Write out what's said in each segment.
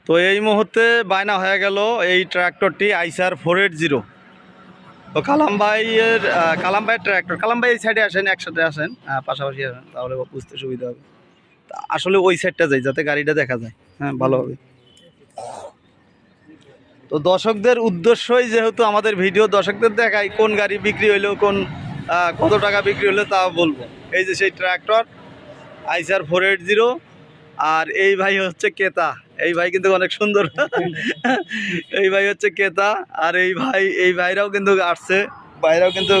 তো এই মুহূর্তে বায়না হয়ে গেল এই ট্র্যাক্টরটি আইসার 480। তো কালাম ভাইয়ের ট্র্যাক্টর। কালাম ভাই এই সাইডে আসেন, একসাথে আসেন, পাশাপাশি আসেন, তাহলে বুঝতে সুবিধা হবে। আসলে ওই সাইডটা যাই যাতে গাড়িটা দেখা যায়, হ্যাঁ ভালো হবে। তো দর্শকদের উদ্দেশ্যই যেহেতু আমাদের ভিডিও, দর্শকদের দেখাই কোন গাড়ি বিক্রি হইলো, কত টাকা বিক্রি হলো তা বলবো। এই যে সেই ট্র্যাক্টর আইসার 480। আর এই ভাই হচ্ছে ক্রেতা। এই ভাই কিন্তু অনেক সুন্দর। এই ভাই হচ্ছে ক্রেতা। আর এই ভাইরাও কিন্তু আসছে, ভাইরাও কিন্তু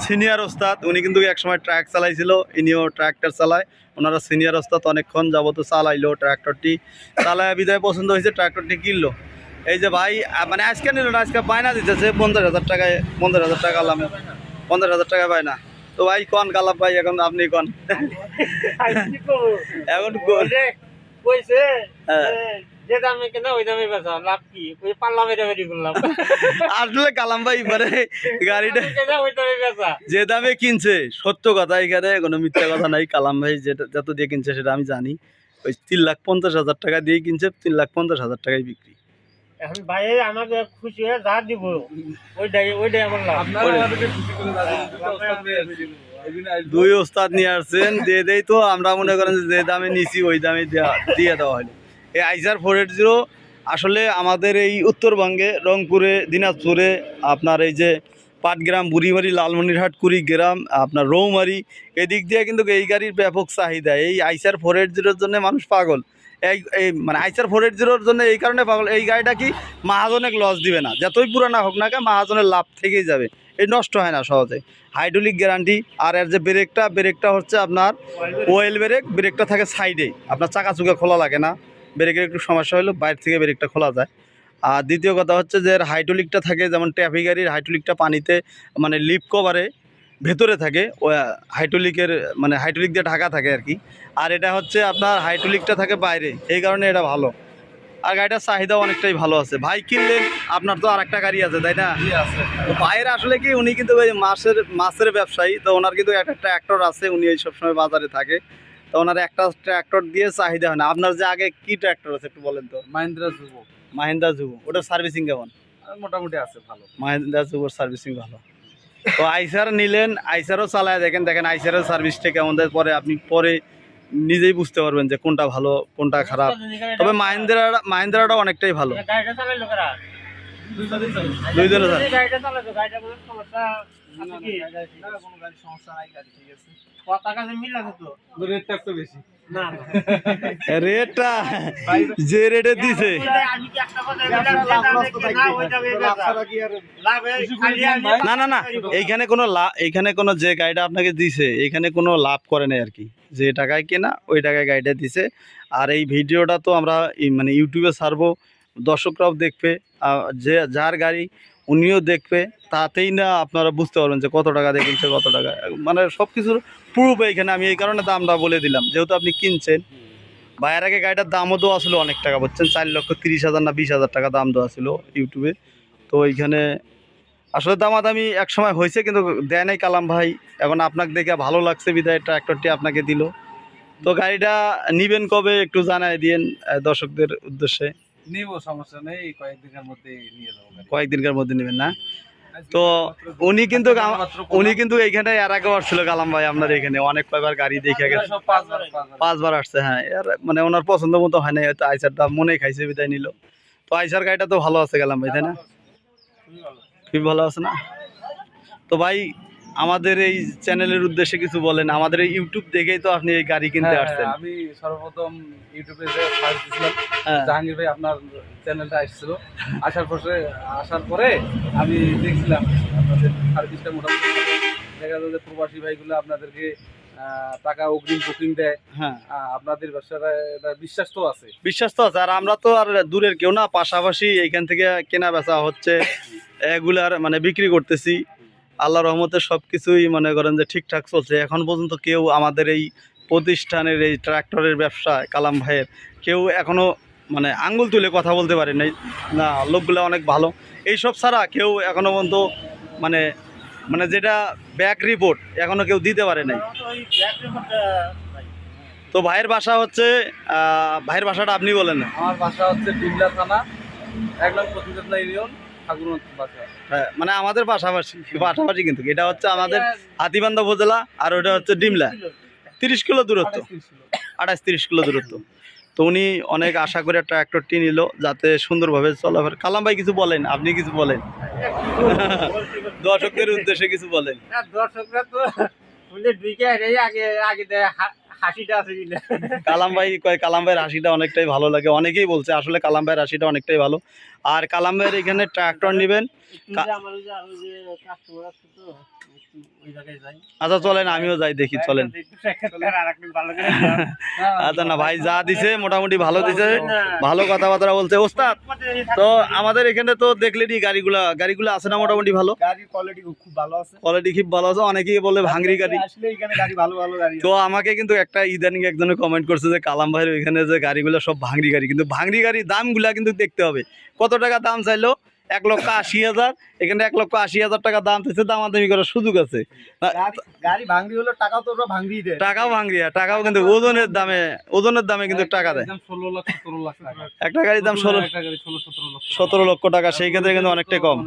সিনিয়র ওস্তাদ। উনি কিন্তু একসময় ট্রাক চালাইছিল, ইনিও ট্র্যাক্টর চালায়। ওনারা সিনিয়র ওস্তাদ, অনেকক্ষণ যাবত চালাইলো ট্র্যাক্টরটি, চালায় বিদায় পছন্দ হয়েছে, ট্র্যাক্টরটি কিনলো। এই যে ভাই মানে আজকে নিল না, আজকে বায়না দিতেছে 50,000 টাকায়, 50,000 টাকা আলামে, 50,000 টাকা বায়না। তো ভাই কন কালাম ভাই, এখন আপনি কন। এখন আসলে কালাম ভাই মানে গাড়িটা যে দামে কিনছে, সত্য কথা, এখানে কোনো মিথ্যা কথা নাই। কালাম ভাই যত দিয়ে কিনছে সেটা আমি জানি। ওই 3,50,000 টাকা দিয়ে কিনছে, 3,50,000 টাকায় বিক্রি। এখন ভাই আমাকে খুশি হয়ে যা দিব ওইটাই আমার লাভ। দুই ওস্তাদ নিয়ে আসছেন, দিয়ে দেই। তো আমরা মনে করেন যে দামে নিছি ওই দামে দিয়ে দেওয়া হলো। এই আইসার 480 আসলে আমাদের এই উত্তরবঙ্গে রংপুরে, দিনাজপুরে, আপনার এই যে পাটগ্রাম, বুড়িমারি, লালমনিরহাট, কুড়িগ্রাম, আপনার রৌমারি, এদিক দিয়ে কিন্তু এই গাড়ির ব্যাপক চাহিদা। এই আইসার 480-র জন্য মানুষ পাগল। এই মানে আইসার 480-র জন্য এই কারণে পাগল, এই গাড়িটা কি মাহাজনের লস দিবে না, যতই পুরানা হোক না কেন, মাহাজনের লাভ থেকেই যাবে। এই নষ্ট হয় না সহজে, হাইড্রোলিক গ্যারান্টি। আর এর যে ব্রেকটা হচ্ছে আপনার ওয়েল ব্রেকটা থাকে সাইডে, আপনার চাকা চুকা খোলা লাগে না। ব্রেকের একটু সমস্যা হলো বাইরে থেকে ব্রেকটা খোলা যায়। আর দ্বিতীয় কথা হচ্ছে যে হাইড্রোলিকটা থাকে, যেমন ট্যাফি গাড়ির হাইড্রোলিকটা পানিতে মানে লিপ কভারে ভেতরে থাকে, হাইড্রোলিক দিয়ে ঢাকা থাকে আর কি। আর এটা হচ্ছে আপনার হাইড্রোলিকটা থাকে বাইরে, এই কারণে এটা ভালো। আর গাড়িটার চাহিদাও অনেকটাই ভালো আছে। ভাই কিনলেন, আপনার তো আর একটা গাড়ি আছে তাই না? ভাইয়ের আসলে কি, উনি কিন্তু ওই মাছের ব্যবসায়ী। তো ওনার কিন্তু একটা ট্র্যাক্টর আছে, উনি এই সবসময় বাজারে থাকে। তো ওনার একটা ট্র্যাক্টর দিয়ে চাহিদা হয় না। আপনার যে আগে কি ট্র্যাক্টর আছে একটু বলেন তো? মাহিন্দ্রা যুবো। ওটার সার্ভিসিং কেমন? মোটামুটি আছে ভালো। মাহিন্দ্রা যুবোর সার্ভিসিং ভালো। তো আইসার নিলেন, আইসারও চালায় দেখেন আইসারের সার্ভিসটা কেমন দেয়, পরে নিজেই বুঝতে পারবেন যে কোনটা ভালো কোনটা খারাপ। তবে মাহিন্দ্রাটা অনেকটাই ভালো। রেটটা যে রেটে দিছে, না এইখানে কোনো যে গাড়িটা আপনাকে দিছে এখানে কোনো লাভ করে নাই আর কি। যে টাকায় কেনা ওই টাকায় গাড়িটা দিছে। আর এই ভিডিওটা তো আমরা মানে ইউটিউবে ছাড়বো, দর্শকরাও দেখবে, যার গাড়ি উনিও দেখবে। তাতেই না আপনারা বুঝতে পারবেন যে কত টাকা দিয়ে কিনছে, কত টাকা, মানে সব কিছুর প্রুফ এইখানে। আমি এই কারণে দামটা বলে দিলাম, যেহেতু আপনি কিনছেন। ভাইয়ের আগে গাড়িটার দামও দেওয়া ছিল অনেক টাকা, বুঝছেন, 4,30,000 না 20,000 টাকা দাম দেওয়া ছিল ইউটিউবে। তো এইখানে আসলে দামাদামি এক সময় হয়েছে, কিন্তু দেয় নাই কালাম ভাই। এখন আপনাকে দেখে ভালো লাগছে বিধায় ট্র্যাক্টরটি আপনাকে দিল। তো গাড়িটা নিবেন কবে একটু জানাই দিয়েন দর্শকদের উদ্দেশ্যে। নিব, সমস্যা নেই, কয়েকদিনের মধ্যে নিয়ে যাবো। কয়েকদিনের মধ্যে নেবেন না? তো উনি কিন্তু এইখানে এর আগে আসছিল কালাম ভাই আপনার এখানে, অনেক কয়বার গাড়ি দেখে গেছে, 5বার আসছে। হ্যাঁ, মানে ওনার পছন্দ মতো হয় না, হয়তো আইসারটা মনে খাইছে বিদায় নিল। তো আইসার গাড়িটা তো ভালো আছে কালাম ভাই, তাই না? খুবই ভালো আছে না? তো ভাই আমাদের এই চ্যানেলের উদ্দেশ্যে কিছু বলেন। আমাদের এই ইউটিউব দেখেই তো আপনি এই গাড়ি কিনতে আসছেন। আমি সর্বপ্রথম ইউটিউবে সার্চ দিয়েছিলাম, জাহাঙ্গীর ভাই আপনার চ্যানেলটা আসছিল। আসার পরে আমি দেখছিলাম আপনাদের সার্ভিসটা মোটামুটি। দেখা যায় যে প্রবাসী ভাইগুলো আপনাদেরকে টাকা অগ্রিম বুকিং দেয়। হ্যাঁ, আপনাদের ব্যবসাটা বিশ্বাস তো আছে। আর আমরা তো আর দূরের কেউ না, পাশাপাশি এইখান থেকে কেনা বেচা হচ্ছে, এগুলার মানে বিক্রি করতেছি। আল্লাহর রহমতে সব কিছুই মনে করেন যে ঠিকঠাক চলছে। এখন পর্যন্ত কেউ আমাদের এই প্রতিষ্ঠানের এই ট্র্যাক্টরের ব্যবসায় কালাম ভাইয়ের কেউ এখনও মানে আঙ্গুল তুলে কথা বলতে পারে নাই না। লোকগুলো অনেক ভালো। এইসব ছাড়া কেউ এখনও পর্যন্ত মানে যেটা ব্যাক রিপোর্ট এখনও কেউ দিতে পারে নাই। তো ভাইয়ের বাসা হচ্ছে ভাইয়ের বাসাটা আপনি বলেন না। আমার বাসা হচ্ছে ডিমলা থানা, একদম প্রতিযোগিতা ইউনিয়ন, ঠাকুরগঞ্জ বাসা। হ্যাঁ মানে আমাদের পাশাপাশি পাশাপাশি, কিন্তু এটা হচ্ছে আমাদের হাতীবান্ধা উপজেলা আর ওটা হচ্ছে ডিমলা, 30 কিলো দূরত্ব, 28-30 কিলো দূরত্ব। তো উনি অনেক আশা করে ট্রাক্টরটি নিল যাতে সুন্দরভাবে চলাফেরা। কালাম ভাই কিছু বলেন, আপনি কিছু বলেন, দর্শকদের উদ্দেশ্যে কিছু বলেন। দর্শকরা তো আগে হাসিটা আছে কালাম ভাই কয়, কালাম ভাইয়ের হাসিটা অনেকটাই ভালো লাগে, অনেকেই বলছে আসলে কালাম ভাইয়ের হাসিটা অনেকটাই ভালো। আর কালাম ভাইয়ের এখানে ট্রাক্টর নেবেন। আচ্ছা চলেন আমিও যাই দেখি, চলেন। আচ্ছা না ভাই যা দিছে মোটামুটি ভালো দিছে, ভালো কথাবার্তা বলছে ওস্তাদ। তো আমাদের এখানে তো দেখলেনি গাড়িগুলো আছে না মোটামুটি ভালো, গাড়ির কোয়ালিটি খুব ভালো আছে, কোয়ালিটি খুব ভালো আছে, অনেকেই বলে ভাঙড়ি গাড়ি। আসলে এখানে গাড়ি ভালো ভালো গাড়ি। তো আমাকে কিন্তু একটা ইদানিং একজনে কমেন্ট করছে যে কালাম ভাইয়ের ওইখানে যে গাড়িগুলো সব ভাঙড়ি গাড়ি, কিন্তু ভাঙড়ি গাড়ির দামগুলা কিন্তু দেখতে হবে। কত টাকা দাম চাইলো? 1,80,000। এখানে 1,80,000 টাকা দাম চাইছে, দামাদামি করার সুযোগ আছে। গাড়ি ভাঙড়ি হলো, টাকাও তো ওরা ভাঙড়ি দেয়, টাকাও ভাঙড়ি, টাকাও কিন্তু ওজনের দামে কিন্তু টাকা দেয়। 16 লাখ 17 লাখ টাকা একটা গাড়ির দাম 17 লক্ষ টাকা, সেই ক্ষেত্রে কিন্তু অনেকটাই কম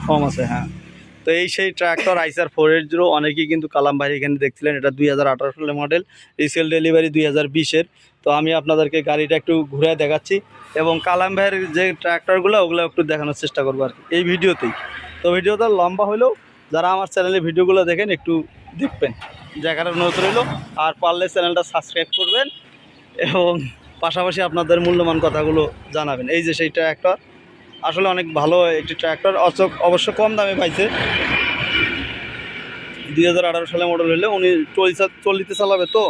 কম আছে। হ্যাঁ তো এই সেই ট্রাক্টর আইসার 480 অনেকেই কিন্তু কালাম ভাই এখানে দেখছিলেন। এটা 2018 সালের মডেল, রিসেল ডেলিভারি 2020-এর। তো আমি আপনাদেরকে গাড়িটা একটু ঘুরে দেখাচ্ছি এবং কালাম ভাইয়ের যে ট্রাক্টরগুলো ওগুলো একটু দেখানোর চেষ্টা করবো আর কি এই ভিডিওতেই। তো ভিডিওটা লম্বা হলেও যারা আমার চ্যানেলে ভিডিওগুলো দেখেন একটু দেখবেন, জায়গাটা নতুন হইলো। আর পারলে চ্যানেলটা সাবস্ক্রাইব করবেন এবং পাশাপাশি আপনাদের মূল্যবান কথাগুলো জানাবেন। এই যে সেই ট্রাক্টর আসলে অনেক ভালো একটি ট্রাক্টর, অবশ্য কম দামে পাইছে। 2018 সালে মডেল হলে উনি ট্রলিতে চালাবে, তো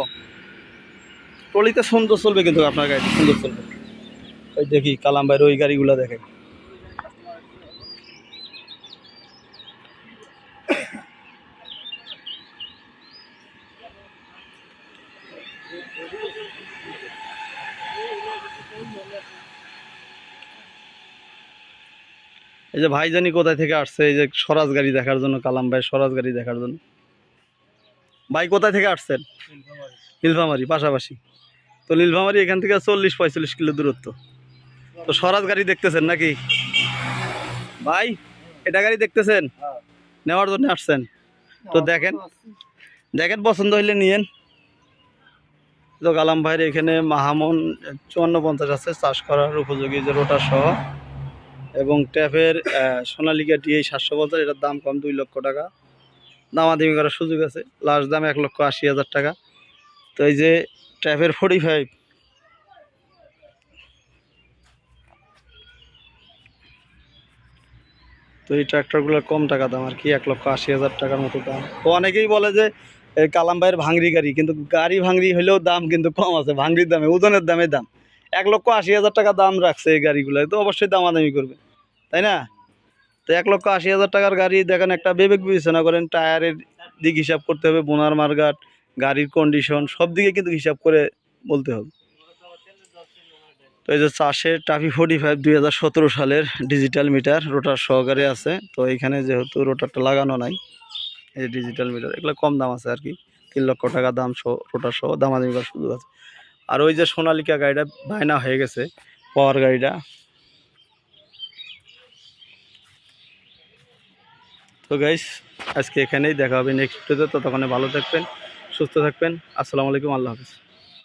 ট্রলিতে সুন্দর চলবে, কিন্তু আপনার গাড়ি সুন্দর চলবে। ওই দেখি কালাম ভাইয়ের ওই গাড়িগুলো দেখে। এই যে ভাইজানি কোথায় থেকে আসছে, এই যে স্বরাজ গাড়ি দেখার জন্য, কালাম ভাই স্বরাজ গাড়ি দেখার জন্য। ভাই কোথায় থেকে আসছেন? নীলফামারী পাশাপাশি। তো নীলফামারী এখান থেকে 40-45 কিলো দূরত্ব। তো স্বরাজ গাড়ি দেখতেছেন নাকি ভাই? এটা গাড়ি দেখতেছেন, নেওয়ার জন্য আসছেন? তো দেখেন দেখেন, পছন্দ হইলে নিয়েন। তো কালাম ভাইয়ের এখানে মাহামন 5450 আছে, চাষ করার উপযোগী, যে রোটার সহ, এবং ট্যাফের সোনালিকা টিএ 750, এটার দাম কম 2 লক্ষ টাকা, দামাদামি করার সুযোগ আছে। লাস্ট দাম 1,80,000 টাকা। তো এই যে ট্যাফের 45, তো এই ট্র্যাক্টরগুলোর কম টাকা দাম আর কি, 1,80,000 টাকার মতো দাম। তো অনেকেই বলে যে এই কালাম ভাইয়ের ভাঙড়ি গাড়ি, কিন্তু গাড়ি ভাঙড়ি হলেও দাম কিন্তু কম আছে, ভাঙড়ির দামে ওজনের দামে দাম 1,80,000 টাকা দাম রাখছে এই গাড়িগুলো, তো অবশ্যই দামাদামি করবে, তাই না? তো 1,80,000 টাকার গাড়ি দেখেন, একটা বিবেক বিবেচনা করেন, টায়ারের দিক হিসাব করতে হবে, বোনার মার্গাট, গাড়ির কন্ডিশন সব দিকে কিন্তু হিসাব করে বলতে হবে। তো এই যে চাষের টাফি 45 2017 সালের ডিজিটাল মিটার, রোটার সহকারে আছে। তো এইখানে যেহেতু রোটারটা লাগানো নাই, এই ডিজিটাল মিটার এগুলো কম দাম আছে আর কি, 3 লক্ষ টাকা দাম সহ, রোটার সহ, দামাদামি করার সুযোগ আছে। আর ওই যে সোনালিকা গাড়িটা বায়না হয়ে গেছে, পাওয়ার গাড়িটা। তো গাইস আজকে এখানেই দেখা হবে নেক্সট ভিডিওতে, ততক্ষণে ভালো থাকবেন, সুস্থ থাকবেন। আসসালামু আলাইকুম, আল্লাহ হাফিজ।